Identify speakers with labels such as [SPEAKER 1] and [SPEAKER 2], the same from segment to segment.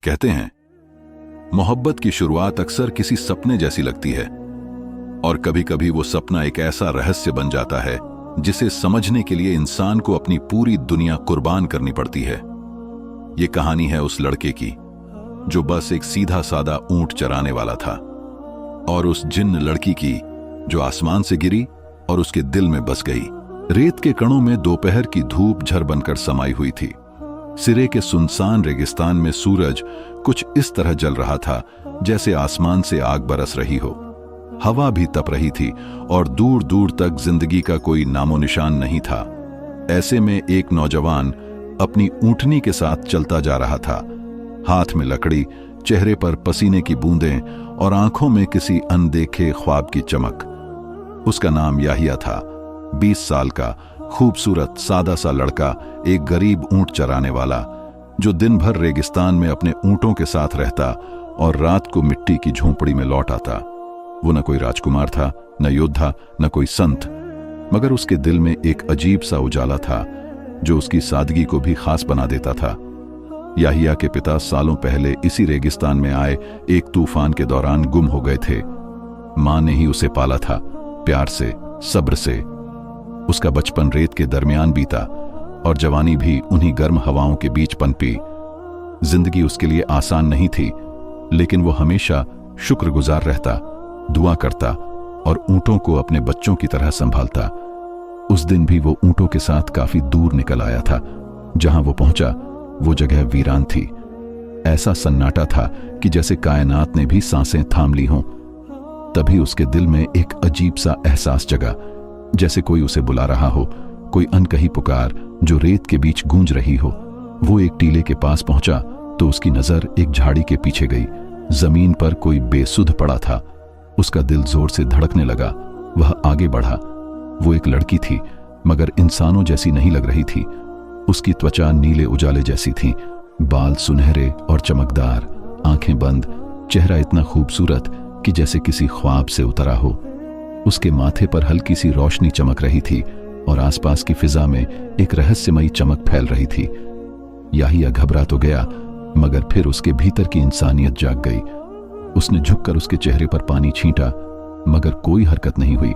[SPEAKER 1] कहते हैं मोहब्बत की शुरुआत अक्सर किसी सपने जैसी लगती है और कभी कभी वो सपना एक ऐसा रहस्य बन जाता है जिसे समझने के लिए इंसान को अपनी पूरी दुनिया कुर्बान करनी पड़ती है। ये कहानी है उस लड़के की जो बस एक सीधा सादा ऊंट चराने वाला था, और उस जिन्न लड़की की जो आसमान से गिरी और उसके दिल में बस गई। रेत के कणों में दोपहर की धूप झर बनकर समाई हुई थी। सिरे के सुनसान रेगिस्तान में सूरज कुछ इस तरह जल रहा था जैसे आसमान से आग बरस रही हो। हवा भी तप रही थी और दूर दूर तक जिंदगी का कोई नामो निशान नहीं था। ऐसे में एक नौजवान अपनी ऊंटनी के साथ चलता जा रहा था, हाथ में लकड़ी, चेहरे पर पसीने की बूंदें और आंखों में किसी अनदेखे ख्वाब की चमक। उसका नाम याहिया था, 20 साल का खूबसूरत सादा सा लड़का, एक गरीब ऊंट चराने वाला जो दिन भर रेगिस्तान में अपने ऊंटों के साथ रहता और रात को मिट्टी की झोंपड़ी में लौट आता। वो न कोई राजकुमार था, न योद्धा, न कोई संत, मगर उसके दिल में एक अजीब सा उजाला था जो उसकी सादगी को भी खास बना देता था। याहिया के पिता सालों पहले इसी रेगिस्तान में आए एक तूफान के दौरान गुम हो गए थे। मां ने ही उसे पाला था, प्यार से, सब्र से। उसका बचपन रेत के दरमियान बीता और जवानी भी उन्हीं गर्म हवाओं के बीच पनपी। जिंदगी उसके लिए आसान नहीं थी, लेकिन वो हमेशा शुक्रगुजार रहता, दुआ करता और ऊंटों को अपने बच्चों की तरह संभालता। उस दिन भी वो ऊंटों के साथ काफी दूर निकल आया था। जहां वो पहुंचा वो जगह वीरान थी। ऐसा सन्नाटा था कि जैसे कायनात ने भी सांसें थाम ली हों। तभी उसके दिल में एक अजीब सा एहसास जगा, जैसे कोई उसे बुला रहा हो, कोई अनकही पुकार जो रेत के बीच गूंज रही हो। वो एक टीले के पास पहुंचा तो उसकी नजर एक झाड़ी के पीछे गई। जमीन पर कोई बेसुध पड़ा था। उसका दिल जोर से धड़कने लगा। वह आगे बढ़ा। वो एक लड़की थी, मगर इंसानों जैसी नहीं लग रही थी। उसकी त्वचा नीले उजाले जैसी थी, बाल सुनहरे और चमकदार, आंखें बंद, चेहरा इतना खूबसूरत कि जैसे किसी ख्वाब से उतरा हो। उसके माथे पर हल्की सी रोशनी चमक रही थी और आसपास की फिजा में एक रहस्यमयी चमक फैल रही थी। याहिया घबरा तो गया, मगर फिर उसके भीतर की इंसानियत जाग गई। उसने झुककर उसके चेहरे पर पानी छींटा, मगर कोई हरकत नहीं हुई।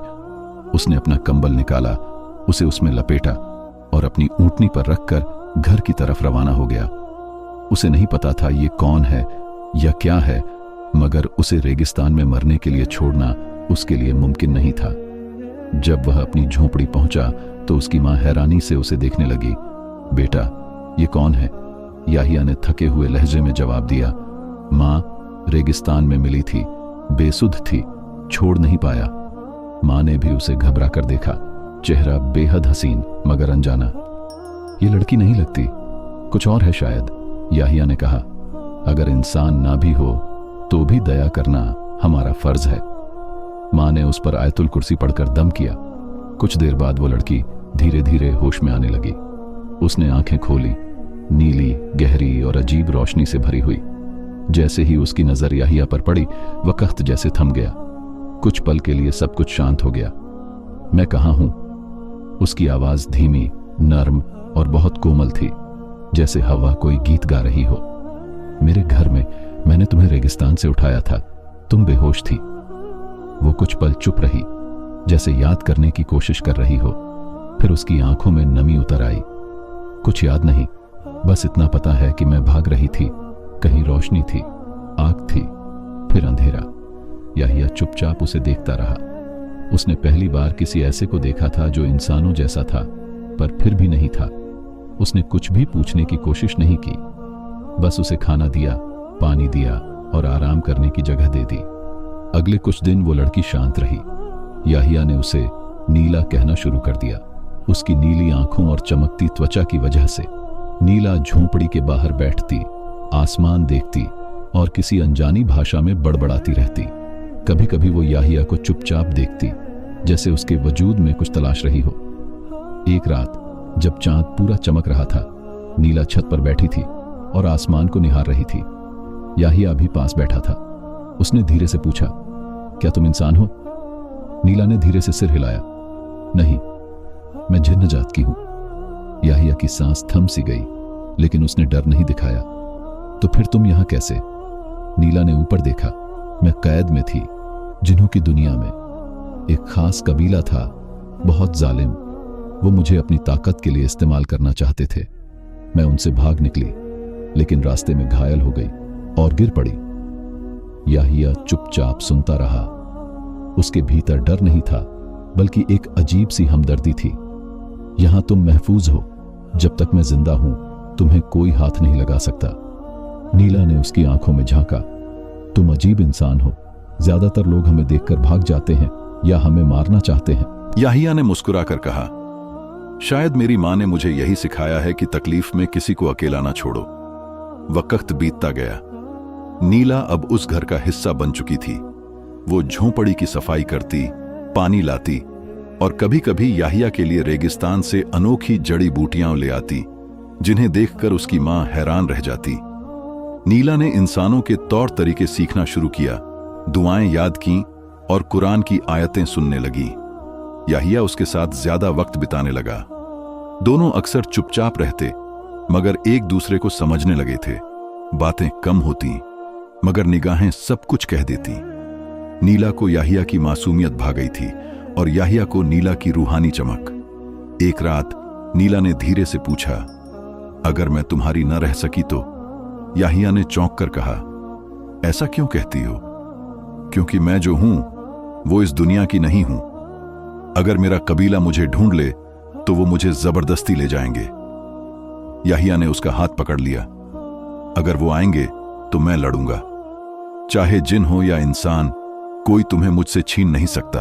[SPEAKER 1] उसने अपना कंबल निकाला, उसे उसमें लपेटा और अपनी ऊंटनी पर रखकर घर की तरफ रवाना हो गया। उसे नहीं पता था ये कौन है या क्या है, मगर उसे रेगिस्तान में मरने के लिए छोड़ना उसके लिए मुमकिन नहीं था। जब वह अपनी झोंपड़ी पहुंचा तो उसकी मां हैरानी से उसे देखने लगी। बेटा, ये कौन है? याहिया ने थके हुए लहजे में जवाब दिया। मां, रेगिस्तान में मिली थी, बेसुध थी, छोड़ नहीं पाया। मां ने भी उसे घबरा कर देखा, चेहरा बेहद हसीन मगर अनजाना। ये लड़की नहीं लगती, कुछ और है शायद, याहिया ने कहा। अगर इंसान ना भी हो तो भी दया करना हमारा फर्ज है। मां ने उस पर आयतुल कुर्सी पढ़कर दम किया। कुछ देर बाद वो लड़की धीरे धीरे होश में आने लगी। उसने आंखें खोली, नीली, गहरी और अजीब रोशनी से भरी हुई। जैसे ही उसकी नजर याहिया पर पड़ी, वक्त जैसे थम गया। कुछ पल के लिए सब कुछ शांत हो गया। मैं कहां हूं? उसकी आवाज धीमी, नर्म और बहुत कोमल थी, जैसे हवा कोई गीत गा रही हो। मेरे घर में, मैंने तुम्हें रेगिस्तान से उठाया था, तुम बेहोश थी। वो कुछ पल चुप रही, जैसे याद करने की कोशिश कर रही हो। फिर उसकी आंखों में नमी उतर आई। कुछ याद नहीं, बस इतना पता है कि मैं भाग रही थी। कहीं रोशनी थी, आग थी, फिर अंधेरा। याहिया चुपचाप उसे देखता रहा। उसने पहली बार किसी ऐसे को देखा था जो इंसानों जैसा था, पर फिर भी नहीं था। उसने कुछ भी पूछने की कोशिश नहीं की, बस उसे खाना दिया, पानी दिया और आराम करने की जगह दे दी। अगले कुछ दिन वो लड़की शांत रही। याहिया ने उसे नीला कहना शुरू कर दिया। उसकी नीली आंखों और चमकती त्वचा की वजह से नीला झोंपड़ी के बाहर बैठती, आसमान देखती और किसी अनजानी भाषा में बड़बड़ाती रहती। कभी कभी वो याहिया को चुपचाप देखती, जैसे उसके वजूद में कुछ तलाश रही हो। एक रात जब चांद पूरा चमक रहा था, नीला छत पर बैठी थी और आसमान को निहार रही थी। याहिया भी पास बैठा था। उसने धीरे से पूछा, क्या तुम इंसान हो? नीला ने धीरे से सिर हिलाया। नहीं, मैं जिन्न जात की हूं। याहिया की सांस थम सी गई, लेकिन उसने डर नहीं दिखाया।
[SPEAKER 2] तो फिर तुम यहां कैसे? नीला ने ऊपर देखा। मैं कैद में थी। जिन्हों की दुनिया में एक खास कबीला था, बहुत जालिम। वो मुझे अपनी ताकत के लिए इस्तेमाल करना चाहते थे। मैं उनसे भाग निकली, लेकिन रास्ते में घायल हो गई और गिर पड़ी। याहिया चुपचाप सुनता रहा। उसके भीतर डर नहीं था, बल्कि एक अजीब सी हमदर्दी थी। यहां तुम महफूज हो। जब तक मैं जिंदा हूं, तुम्हें कोई हाथ नहीं लगा सकता। नीला ने उसकी आंखों में झांका। तुम अजीब इंसान हो। ज्यादातर लोग हमें देखकर भाग जाते हैं या हमें मारना चाहते हैं।
[SPEAKER 1] याहिया ने मुस्कुराकर कहा, शायद मेरी मां ने मुझे यही सिखाया है कि तकलीफ में किसी को अकेला ना छोड़ो। वक्त बीतता गया। नीला अब उस घर का हिस्सा बन चुकी थी। वो झोंपड़ी की सफाई करती, पानी लाती और कभी-कभी याहिया के लिए रेगिस्तान से अनोखी जड़ी बूटियां ले आती, जिन्हें देखकर उसकी मां हैरान रह जाती। नीला ने इंसानों के तौर तरीके सीखना शुरू किया, दुआएं याद की और कुरान की आयतें सुनने लगी। याहिया उसके साथ ज्यादा वक्त बिताने लगा। दोनों अक्सर चुपचाप रहते, मगर एक दूसरे को समझने लगे थे। बातें कम होती, मगर निगाहें सब कुछ कह देती। नीला को याहिया की मासूमियत भा गई थी और याहिया को नीला की रूहानी चमक। एक रात नीला ने धीरे से पूछा, अगर मैं तुम्हारी न रह सकी तो? याहिया ने चौंक कर कहा, ऐसा क्यों कहती हो? क्योंकि मैं जो हूं वो इस दुनिया की नहीं हूं। अगर मेरा कबीला मुझे ढूंढ ले तो वो मुझे जबरदस्ती ले जाएंगे। याहिया ने उसका हाथ पकड़ लिया। अगर वो आएंगे तो मैं लड़ूंगा। चाहे जिन हो या इंसान, कोई तुम्हें मुझसे छीन नहीं सकता।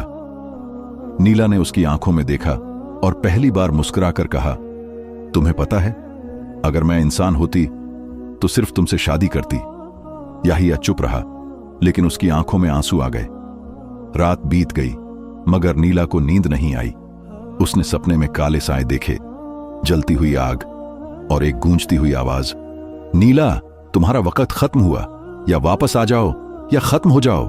[SPEAKER 1] नीला ने उसकी आंखों में देखा और पहली बार मुस्कुराकर कहा, तुम्हें पता है, अगर मैं इंसान होती तो सिर्फ तुमसे शादी करती। याहिया चुप रहा, लेकिन उसकी आंखों में आंसू आ गए। रात बीत गई, मगर नीला को नींद नहीं आई। उसने सपने में काले साए देखे, जलती हुई आग और एक गूंजती हुई आवाज, नीला, तुम्हारा वक्त खत्म हुआ। या वापस आ जाओ या खत्म हो जाओ।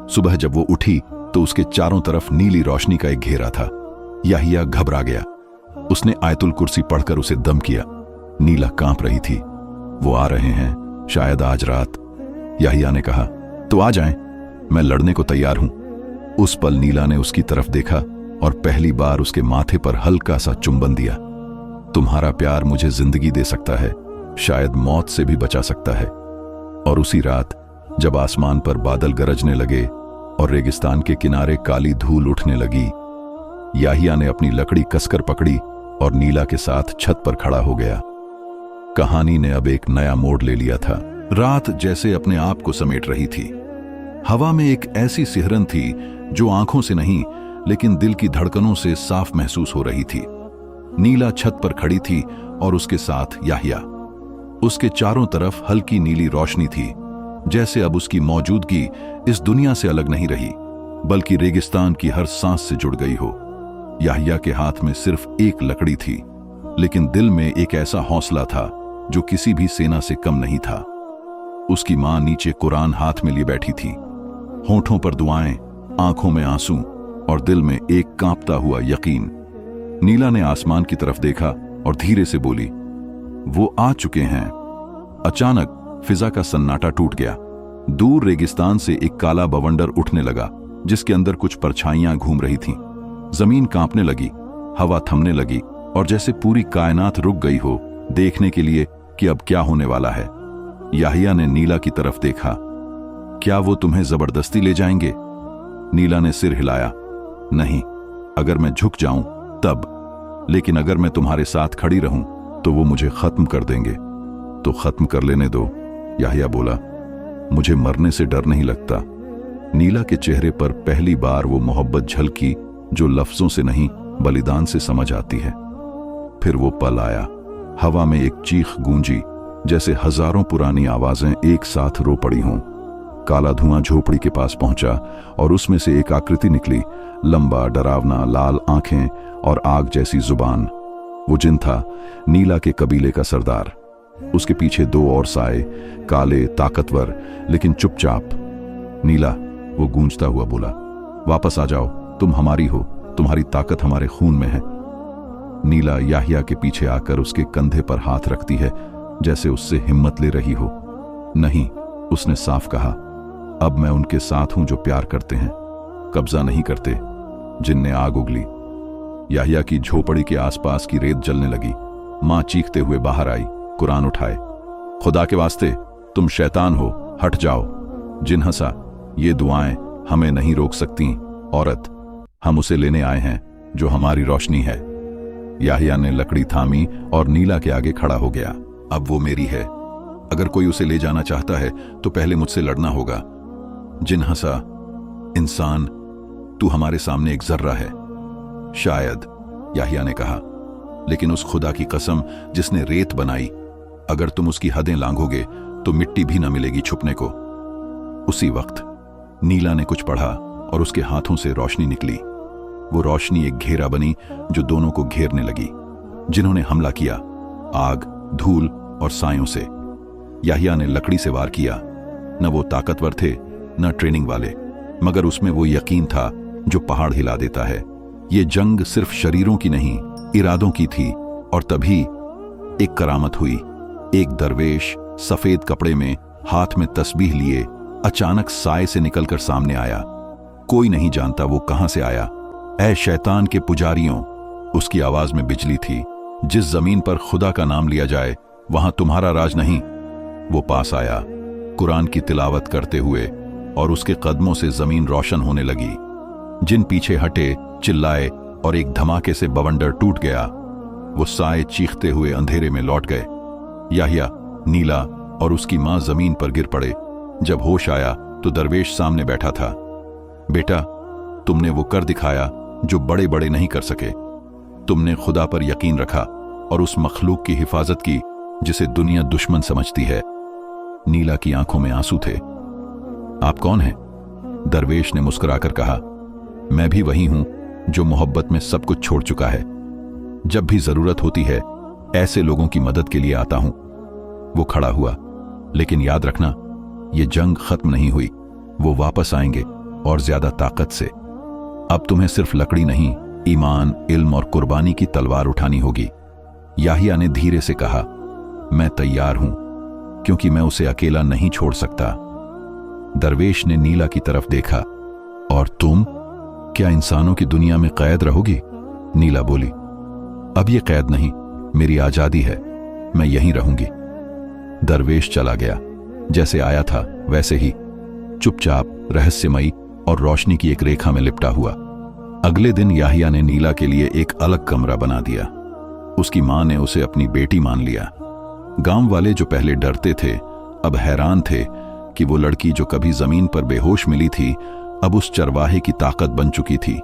[SPEAKER 1] सुबह जब वो उठी तो उसके चारों तरफ नीली रोशनी का एक घेरा था। याहिया घबरा गया। उसने आयतुल कुर्सी पढ़कर उसे दम किया। नीला कांप रही थी। वो आ रहे हैं, शायद आज रात। याहिया ने कहा, तो आ जाएं, मैं लड़ने को तैयार हूं। उस पल नीला ने उसकी तरफ देखा और पहली बार उसके माथे पर हल्का सा चुंबन दिया। तुम्हारा प्यार मुझे जिंदगी दे सकता है, शायद मौत से भी बचा सकता है। और उसी रात जब आसमान पर बादल गरजने लगे और रेगिस्तान के किनारे काली धूल उठने लगी, याहिया ने अपनी लकड़ी कसकर पकड़ी और नीला के साथ छत पर खड़ा हो गया। कहानी ने अब एक नया मोड़ ले लिया था। रात जैसे अपने आप को समेट रही थी। हवा में एक ऐसी सिहरन थी जो आंखों से नहीं, लेकिन दिल की धड़कनों से साफ महसूस हो रही थी। नीला छत पर खड़ी थी और उसके साथ याहिया। उसके चारों तरफ हल्की नीली रोशनी थी, जैसे अब उसकी मौजूदगी इस दुनिया से अलग नहीं रही, बल्कि रेगिस्तान की हर सांस से जुड़ गई हो। याहिया के हाथ में सिर्फ एक लकड़ी थी, लेकिन दिल में एक ऐसा हौसला था जो किसी भी सेना से कम नहीं था। उसकी मां नीचे कुरान हाथ में लिए बैठी थी, होठों पर दुआएं, आंखों में आंसू और दिल में एक कांपता हुआ यकीन। नीला ने आसमान की तरफ देखा और धीरे से बोली, वो आ चुके हैं। अचानक फिजा का सन्नाटा टूट गया। दूर रेगिस्तान से एक काला बवंडर उठने लगा, जिसके अंदर कुछ परछाइयां घूम रही थीं। जमीन कांपने लगी, हवा थमने लगी और जैसे पूरी कायनात रुक गई हो, देखने के लिए कि अब क्या होने वाला है। याहिया ने नीला की तरफ देखा। क्या वो तुम्हें जबरदस्ती ले जाएंगे? नीला ने सिर हिलाया। नहीं, अगर मैं झुक जाऊं तब, लेकिन अगर मैं तुम्हारे साथ खड़ी रहूं तो वो मुझे खत्म कर देंगे। तो खत्म कर लेने दो, याहिया बोला। मुझे मरने से डर नहीं लगता। नीला के चेहरे पर पहली बार वो मोहब्बत झलकी जो लफ्जों से नहीं, बलिदान से समझ आती है। फिर वो पल आया। हवा में एक चीख गूंजी, जैसे हजारों पुरानी आवाजें एक साथ रो पड़ी हों। काला धुआं झोपड़ी के पास पहुंचा और उसमें से एक आकृति निकली, लंबा, डरावना, लाल आंखें और आग जैसी जुबान। वो जिन था, नीला के कबीले का सरदार। उसके पीछे दो और साए, काले, ताकतवर, लेकिन चुपचाप। नीला, वो गूंजता हुआ बोला, वापस आ जाओ, तुम हमारी हो, तुम्हारी ताकत हमारे खून में है। नीला याहिया के पीछे आकर उसके कंधे पर हाथ रखती है जैसे उससे हिम्मत ले रही हो। नहीं, उसने साफ कहा, अब मैं उनके साथ हूं जो प्यार करते हैं, कब्जा नहीं करते। जिन ने आग उगली। याहिया की झोपड़ी के आसपास की रेत जलने लगी। मां चीखते हुए बाहर आई, कुरान उठाए। खुदा के वास्ते, तुम शैतान हो, हट जाओ। जिन हंसा, ये दुआएं हमें नहीं रोक सकती औरत, हम उसे लेने आए हैं जो हमारी रोशनी है। याहिया ने लकड़ी थामी और नीला के आगे खड़ा हो गया। अब वो मेरी है। अगर कोई उसे ले जाना चाहता है तो पहले मुझसे लड़ना होगा। जिन हंसा, इंसान, तू हमारे सामने एक जर्रा है। शायद, याहिया ने कहा, लेकिन उस खुदा की कसम जिसने रेत बनाई, अगर तुम उसकी हदें लांघोगे तो मिट्टी भी न मिलेगी छुपने को। उसी वक्त नीला ने कुछ पढ़ा और उसके हाथों से रोशनी निकली। वो रोशनी एक घेरा बनी जो दोनों को घेरने लगी। जिन्होंने हमला किया, आग, धूल और सायों से। याहिया ने लकड़ी से वार किया। न वो ताकतवर थे, न ट्रेनिंग वाले, मगर उसमें वो यकीन था जो पहाड़ हिला देता है। ये जंग सिर्फ शरीरों की नहीं, इरादों की थी। और तभी एक करामत हुई। एक दरवेश सफेद कपड़े में, हाथ में तस्बीह लिए, अचानक साए से निकलकर सामने आया। कोई नहीं जानता वो कहां से आया। ऐ शैतान के पुजारियों, उसकी आवाज में बिजली थी। जिस जमीन पर खुदा का नाम लिया जाए वहां तुम्हारा राज नहीं। वो पास आया, कुरान की तिलावत करते हुए, और उसके कदमों से जमीन रोशन होने लगी। जिन पीछे हटे, चिल्लाए और एक धमाके से बवंडर टूट गया। वो साए चीखते हुए अंधेरे में लौट गए। याहिया, नीला और उसकी मां जमीन पर गिर पड़े। जब होश आया तो दरवेश सामने बैठा था। बेटा, तुमने वो कर दिखाया जो बड़े बड़े नहीं कर सके। तुमने खुदा पर यकीन रखा और उस मखलूक की हिफाजत की जिसे दुनिया दुश्मन समझती है। नीला की आंखों में आंसू थे। आप कौन हैं? दरवेश ने मुस्कुराकर कहा, मैं भी वही हूं जो मोहब्बत में सब कुछ छोड़ चुका है। जब भी जरूरत होती है ऐसे लोगों की मदद के लिए आता हूं। वो खड़ा हुआ, लेकिन याद रखना, ये जंग खत्म नहीं हुई। वो वापस आएंगे और ज्यादा ताकत से। अब तुम्हें सिर्फ लकड़ी नहीं, ईमान, इल्म और कुर्बानी की तलवार उठानी होगी। याहिया ने धीरे से कहा, मैं तैयार हूं, क्योंकि मैं उसे अकेला नहीं छोड़ सकता। दरवेश ने नीला की तरफ देखा। और तुम क्या इंसानों की दुनिया में कैद रहोगी? नीला बोली, अब ये कैद नहीं, मेरी आजादी है। मैं यहीं रहूंगी। दरवेश चला गया, जैसे आया था वैसे ही, चुपचाप, रहस्यमयी और रोशनी की एक रेखा में लिपटा हुआ। अगले दिन याहिया ने नीला के लिए एक अलग कमरा बना दिया। उसकी मां ने उसे अपनी बेटी मान लिया। गांव वाले जो पहले डरते थे, अब हैरान थे कि वो लड़की जो कभी जमीन पर बेहोश मिली थी, अब उस चरवाहे की ताकत बन चुकी थी।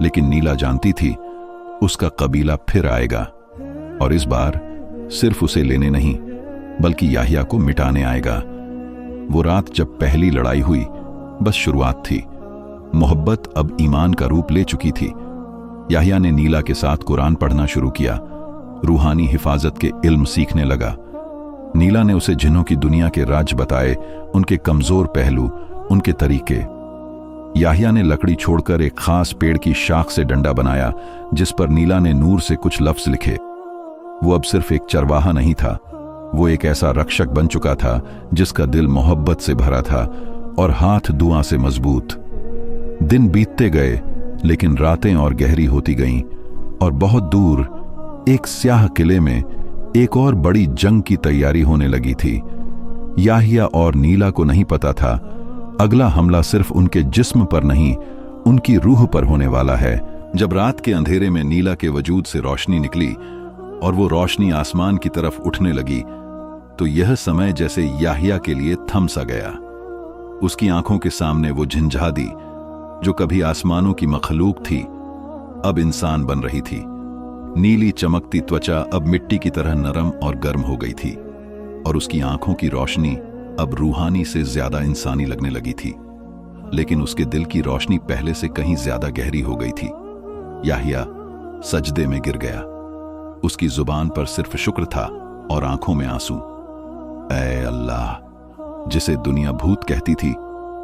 [SPEAKER 1] लेकिन नीला जानती थी, उसका कबीला फिर आएगा, और इस बार सिर्फ उसे लेने नहीं, बल्कि याहिया को मिटाने आएगा। वो रात जब पहली लड़ाई हुई, बस शुरुआत थी। मोहब्बत अब ईमान का रूप ले चुकी थी। याहिया ने नीला के साथ कुरान पढ़ना शुरू किया, रूहानी हिफाजत के इल्म सीखने लगा। नीला ने उसे जिन्हों की दुनिया के राज बताए, उनके कमजोर पहलू, उनके तरीके। याहिया ने लकड़ी छोड़कर एक खास पेड़ की शाख से डंडा बनाया, जिस पर नीला ने नूर से कुछ लफ्ज लिखे। वो अब सिर्फ एक चरवाहा नहीं था, वो एक ऐसा रक्षक बन चुका था जिसका दिल मोहब्बत से भरा था और हाथ दुआ से मजबूत। दिन बीतते गए, लेकिन रातें और गहरी होती गईं, और बहुत दूर एक स्याह किले में एक और बड़ी जंग की तैयारी होने लगी थी। याहिया और नीला को नहीं पता था, अगला हमला सिर्फ उनके जिस्म पर नहीं, उनकी रूह पर होने वाला है। जब रात के अंधेरे में नीला के वजूद से रोशनी निकली और वो रोशनी आसमान की तरफ उठने लगी, तो यह समय जैसे याहिया के लिए थम सा गया। उसकी आंखों के सामने वो झंझादी, जो कभी आसमानों की मखलूक थी, अब इंसान बन रही थी। नीली चमकती त्वचा अब मिट्टी की तरह नरम और गर्म हो गई थी, और उसकी आंखों की रोशनी अब रूहानी से ज्यादा इंसानी लगने लगी थी। लेकिन उसके दिल की रोशनी पहले से कहीं ज्यादा गहरी हो गई थी। याहिया सजदे में गिर गया। उसकी जुबान पर सिर्फ शुक्र था और आंखों में आंसू। ऐ अल्लाह, जिसे दुनिया भूत कहती थी,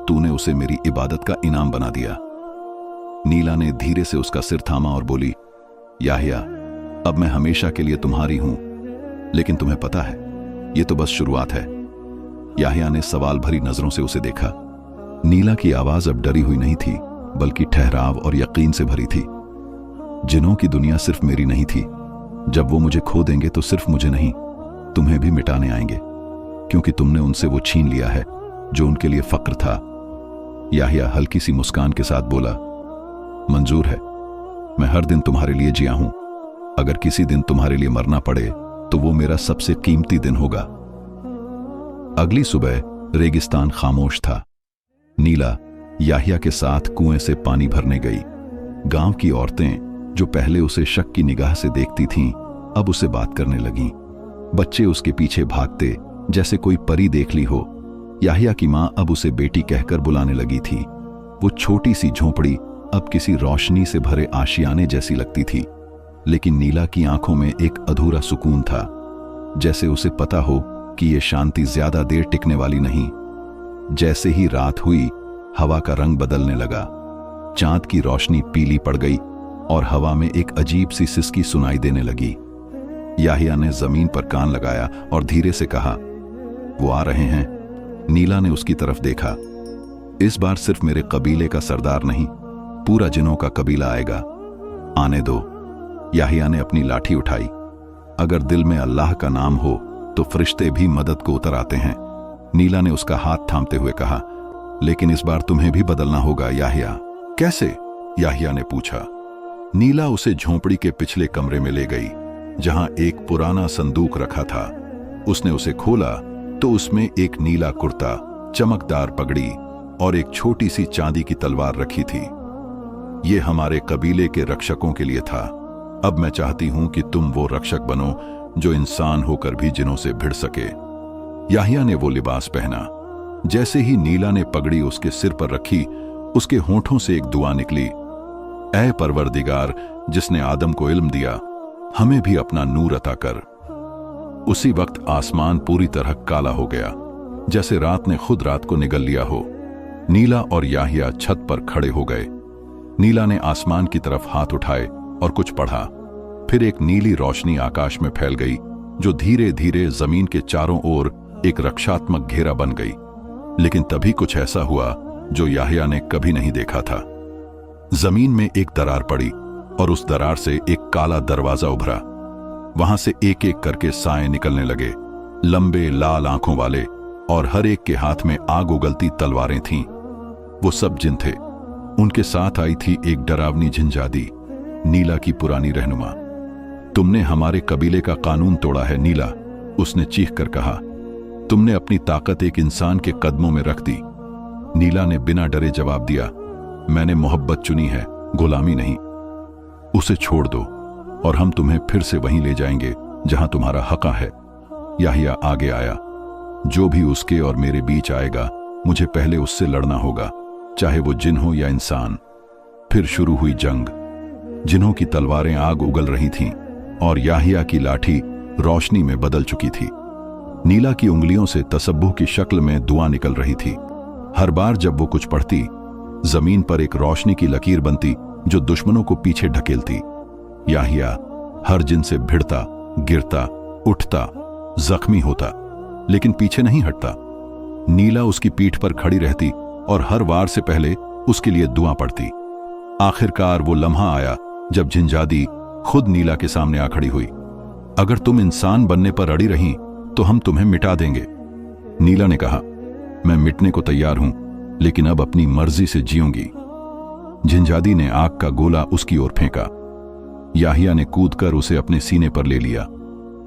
[SPEAKER 1] तूने उसे मेरी इबादत का इनाम बना दिया। नीला ने धीरे से उसका सिर थामा और बोली, याहिया, अब मैं हमेशा के लिए तुम्हारी हूं। लेकिन तुम्हें पता है, ये तो बस शुरुआत है। याहिया ने सवाल भरी नजरों से उसे देखा। नीला की आवाज अब डरी हुई नहीं थी, बल्कि ठहराव और यकीन से भरी थी। जिन्हों की दुनिया सिर्फ मेरी नहीं थी। जब वो मुझे खो देंगे तो सिर्फ मुझे नहीं, तुम्हें भी मिटाने आएंगे, क्योंकि तुमने उनसे वो छीन लिया है जो उनके लिए फक्र था। याहिया हल्की सी मुस्कान के साथ बोला, मंजूर है, मैं हर दिन तुम्हारे लिए जिया हूं। अगर किसी दिन तुम्हारे लिए मरना पड़े तो वो मेरा सबसे कीमती दिन होगा। अगली सुबह रेगिस्तान खामोश था। नीला याहिया के साथ कुएं से पानी भरने गई। गांव की औरतें जो पहले उसे शक की निगाह से देखती थीं, अब उसे बात करने लगीं। बच्चे उसके पीछे भागते जैसे कोई परी देख ली हो। याहिया की मां अब उसे बेटी कहकर बुलाने लगी थी। वो छोटी सी झोंपड़ी अब किसी रोशनी से भरे आशियाने जैसी लगती थी, लेकिन नीला की आंखों में एक अधूरा सुकून था, जैसे उसे पता हो कि ये शांति ज्यादा देर टिकने वाली नहीं। जैसे ही रात हुई, हवा का रंग बदलने लगा। चांद की रोशनी पीली पड़ गई और हवा में एक अजीब सी सिसकी सुनाई देने लगी। याहिया ने जमीन पर कान लगाया और धीरे से कहा, वो आ रहे हैं। नीला ने उसकी तरफ देखा। इस बार सिर्फ मेरे कबीले का सरदार नहीं, पूरा जिन्हों का कबीला आएगा। आने दो। याहिया ने अपनी लाठी उठाई। अगर दिल में अल्लाह का नाम हो तो फरिश्ते भी मदद को उतर आते हैं। नीला ने उसका हाथ थामते हुए कहा, लेकिन इस बार तुम्हें भी बदलना होगा याहिया। कैसे? याहिया ने पूछा। नीला उसे झोंपड़ी के पिछले कमरे में ले गई, जहां एक पुराना संदूक रखा था। उसने उसे खोला तो उसमें एक नीला कुर्ता, चमकदार पगड़ी और एक छोटी सी चांदी की तलवार रखी थी। ये हमारे कबीले के रक्षकों के लिए था। अब मैं चाहती हूं कि तुम वो रक्षक बनो जो इंसान होकर भी जिन्हों से भिड़ सके। याहिया ने वो लिबास पहना। जैसे ही नीला ने पगड़ी उसके सिर पर रखी, उसके होंठों से एक दुआ निकली, ऐ परवरदिगार, जिसने आदम को इल्म दिया, हमें भी अपना नूर अता कर। उसी वक्त आसमान पूरी तरह काला हो गया, जैसे रात ने खुद रात को निगल लिया हो। नीला और याहिया छत पर खड़े हो गए। नीला ने आसमान की तरफ हाथ उठाए और कुछ पढ़ा। फिर एक नीली रोशनी आकाश में फैल गई, जो धीरे धीरे जमीन के चारों ओर एक रक्षात्मक घेरा बन गई। लेकिन तभी कुछ ऐसा हुआ जो याहिया ने कभी नहीं देखा था। जमीन में एक दरार पड़ी और उस दरार से एक काला दरवाजा उभरा। वहां से एक एक करके साए निकलने लगे, लंबे लाल आंखों वाले, और हर एक के हाथ में आग उगलती तलवारें थीं। वो सब जिन थे। उनके साथ आई थी एक डरावनी झिंझादी, नीला की पुरानी रहनुमा। तुमने हमारे कबीले का कानून तोड़ा है नीला, उसने चीख कर कहा। तुमने अपनी ताकत एक इंसान के कदमों में रख दी। नीला ने बिना डरे जवाब दिया, मैंने मोहब्बत चुनी है, गुलामी नहीं। उसे छोड़ दो और हम तुम्हें फिर से वहीं ले जाएंगे जहां तुम्हारा हक है। याहिया आगे आया। जो भी उसके और मेरे बीच आएगा, मुझे पहले उससे लड़ना होगा, चाहे वो जिन हो या इंसान। फिर शुरू हुई जंग। जिन्हों की तलवारें आग उगल रही थीं और याहिया की लाठी रोशनी में बदल चुकी थी। नीला की उंगलियों से तसब्बुह की शक्ल में दुआ निकल रही थी। हर बार जब वो कुछ पढ़ती, जमीन पर एक रोशनी की लकीर बनती जो दुश्मनों को पीछे ढकेलती। याहिया हर जिन से भिड़ता, गिरता, उठता, जख्मी होता, लेकिन पीछे नहीं हटता। नीला उसकी पीठ पर खड़ी रहती और हर वार से पहले उसके लिए दुआ पढ़ती। आखिरकार वो लम्हा आया जब झिंझादी खुद नीला के सामने आ खड़ी हुई। अगर तुम इंसान बनने पर अड़ी रही तो हम तुम्हें मिटा देंगे। नीला ने कहा, मैं मिटने को तैयार हूं, लेकिन अब अपनी मर्जी से जीऊंगी। झिंझादी ने आग का गोला उसकी ओर फेंका। याहिया ने कूदकर उसे अपने सीने पर ले लिया।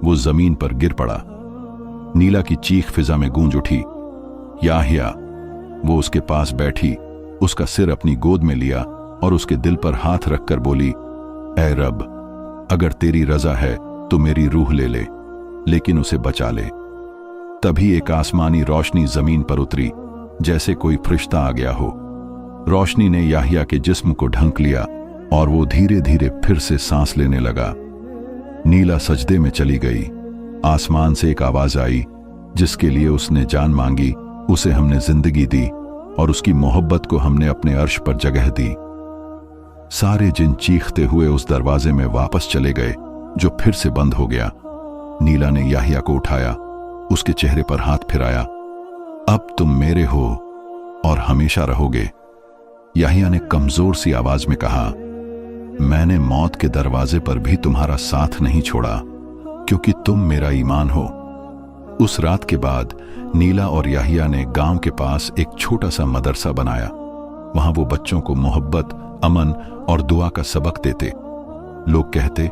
[SPEAKER 1] वो जमीन पर गिर पड़ा। नीला की चीख फिजा में गूंज उठी, याहिया। वो उसके पास बैठी, उसका सिर अपनी गोद में लिया और उसके दिल पर हाथ रखकर बोली, ऐ रब, अगर तेरी रजा है तो मेरी रूह ले ले, लेकिन उसे बचा ले। तभी एक आसमानी रोशनी जमीन पर उतरी, जैसे कोई फरिश्ता आ गया हो। रोशनी ने याहिया के जिस्म को ढंक लिया और वो धीरे धीरे फिर से सांस लेने लगा। नीला सजदे में चली गई। आसमान से एक आवाज आई, जिसके लिए उसने जान मांगी, उसे हमने जिंदगी दी और उसकी मोहब्बत को हमने अपने अर्श पर जगह दी। सारे जिन चीखते हुए उस दरवाजे में वापस चले गए, जो फिर से बंद हो गया। नीला ने याहिया को उठाया, उसके चेहरे पर हाथ फिराया। अब तुम मेरे हो और हमेशा रहोगे। याहिया ने कमजोर सी आवाज में कहा, मैंने मौत के दरवाजे पर भी तुम्हारा साथ नहीं छोड़ा, क्योंकि तुम मेरा ईमान हो। उस रात के बाद नीला और याहिया ने गांव के पास एक छोटा सा मदरसा बनाया। वहां वो बच्चों को मोहब्बत, अमन और दुआ का सबक देते। लोग कहते,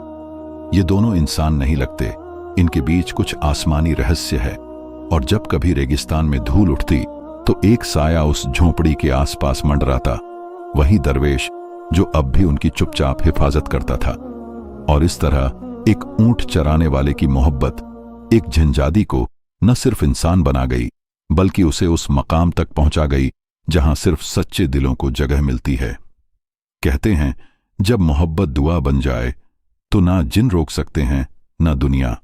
[SPEAKER 1] ये दोनों इंसान नहीं लगते, इनके बीच कुछ आसमानी रहस्य है। और जब कभी रेगिस्तान में धूल उठती तो एक साया उस झोंपड़ी के आसपास मंडराता, वही दरवेश जो अब भी उनकी चुपचाप हिफाजत करता था। और इस तरह एक ऊंट चराने वाले की मोहब्बत एक झंझादी को न सिर्फ इंसान बना गई, बल्कि उसे उस मकाम तक पहुंचा गई जहां सिर्फ सच्चे दिलों को जगह मिलती है। कहते हैं, जब मोहब्बत दुआ बन जाए तो ना जिन रोक सकते हैं, ना दुनिया।